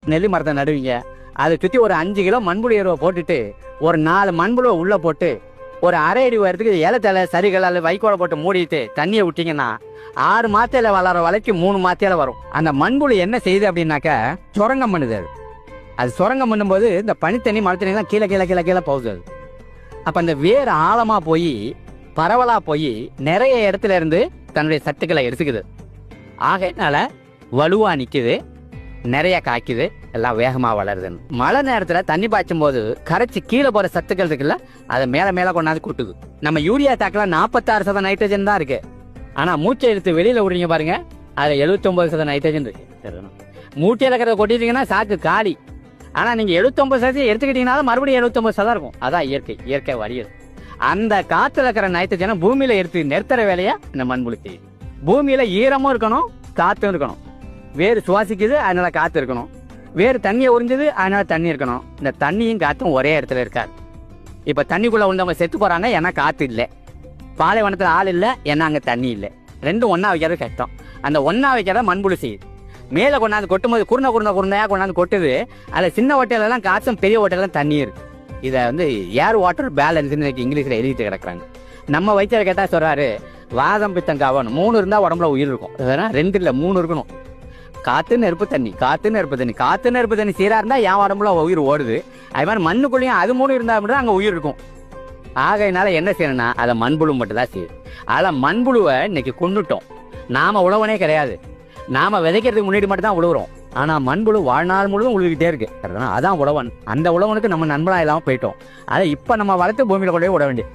நெல்லி மரத்தை நடுவீங்க. அதை சுற்றி ஒரு 5 கிலோ மண்புழு எருவை போட்டுட்டு ஒரு 4 மண்புழுவை உள்ளே போட்டு ஒரு அரை அடி உயரத்துக்கு இலத்தலை சரிகள் அல்லது வைக்கோலை போட்டு மூடிட்டு தண்ணியை விட்டிங்கன்னா 6 மாத்தையில் வளர வளைக்கு 3 மாத்தையில் வரும். அந்த மண்புழு என்ன செய்யுது அப்படின்னாக்கா சுரங்கம் பண்ணுது. அது சுரங்கம் பண்ணும்போது இந்த பனித்தண்ணி மழை தண்ணி தான் கீழே கீழே கீழே கீழே போகுது. அப்போ அந்த வேறு ஆழமாக போய் பரவலாக போய் நிறைய இடத்துல இருந்து தன்னுடைய சத்துக்களை எடுத்துக்குது. ஆகையினால வலுவாக நிற்குது, நிறைய காய்க்குது, எல்லாம் வேகமாக வளருதுன்னு. மழை நேரத்தில் தண்ணி பாய்ச்சும் போது கரைச்சி கீழே போகிற சத்துக்கள் இருக்குல்ல, அதை மேலே கொண்டாந்து கூட்டுது. நம்ம யூரியா தாக்கில் 46% நைட்ரஜன் தான் இருக்கு. ஆனால் மூச்சை எடுத்து வெளியில் விடுறீங்க பாருங்க, அதில் 79% நைட்ரஜன் இருக்கு. மூட்டையில் இருக்கிறத கொட்டிட்டீங்கன்னா சாக்கு காலி. ஆனால் நீங்கள் 79% எடுத்துக்கிட்டீங்கனாலும் மறுபடியும் 79% இருக்கும். அதான் இயற்கை வழியது. அந்த காற்றுல இருக்கிற நைட்ரஜனை பூமியில் எடுத்து நிறுத்துற வேலையை இந்த மண்புழு செய்யுது. பூமியில் ஈரமும் இருக்கணும், காற்றும் இருக்கணும். வேறு சுவாசிக்குது, அதனால காற்று இருக்கணும். வேறு தண்ணியை உறிஞ்சுது, அதனால தண்ணி இருக்கணும். இந்த தண்ணியும் காற்றும் ஒரே இடத்துல இருக்காது. இப்போ தண்ணிக்குள்ளே உள்ளவங்க செத்து போகிறாங்க, ஏன்னா காற்று இல்லை. பாலைவனத்தில் ஆள் இல்லை, ஏன்னா அங்கே தண்ணி இல்லை. ரெண்டும் ஒன்றா வைக்கிறது கஷ்டம். அந்த ஒன்றா வைக்கிறத மண்புழு செய்யுது. மேலே கொண்டாந்து கொட்டும்போது குருணையாக கொண்டாந்து கொட்டுது. அதில் சின்ன ஓட்டையிலலாம் காற்றும், பெரிய ஓட்டையிலாம் தண்ணி இருக்குது. இதை ஏர் வாட்டர் பேலன்ஸ்ன்னு இங்கிலீஷில் எழுதிட்டு கிடக்குறாங்க. நம்ம வைத்தியரை கேட்டால் சொல்கிறாரு, வாதம் பித்தம் கவனம் 3 இருந்தால் உடம்புல உயிர் இருக்கும். அதனால் 2 இல்லை 3 இருக்கணும். காற்று நெருப்பு தண்ணி, காற்று நெருப்பு தண்ணி, காற்று நெருப்பு தண்ணி சீராக இருந்தால் என் உடம்புல உயிர் ஓடுது. அது மாதிரி மண்ணுக்குள்ளேயும் அது 3 இருந்தால் மட்டும் அங்கே உயிர் இருக்கும். ஆகையினால என்ன செய்யணும்னா அதை மண்புழு மட்டும் தான் செய்யுது. அதில் மண்புழுவை இன்னைக்கு கொண்டுட்டோம். நாம் உழவனே கிடையாது. நாம் விதைக்கிறதுக்கு முன்னாடி மட்டும் தான் உழுவுறோம். ஆனால் மண்புழு வாழ்நாள் முழுவதும் உழுவிக்கிட்டே இருக்கு. அதான் உழவன். அந்த உழவனுக்கு நம்ம நண்பனாக இல்லாமல் போயிட்டோம். அதை இப்போ நம்ம வளர்த்து பூமியில் கொண்டு போய் விட வேண்டியது.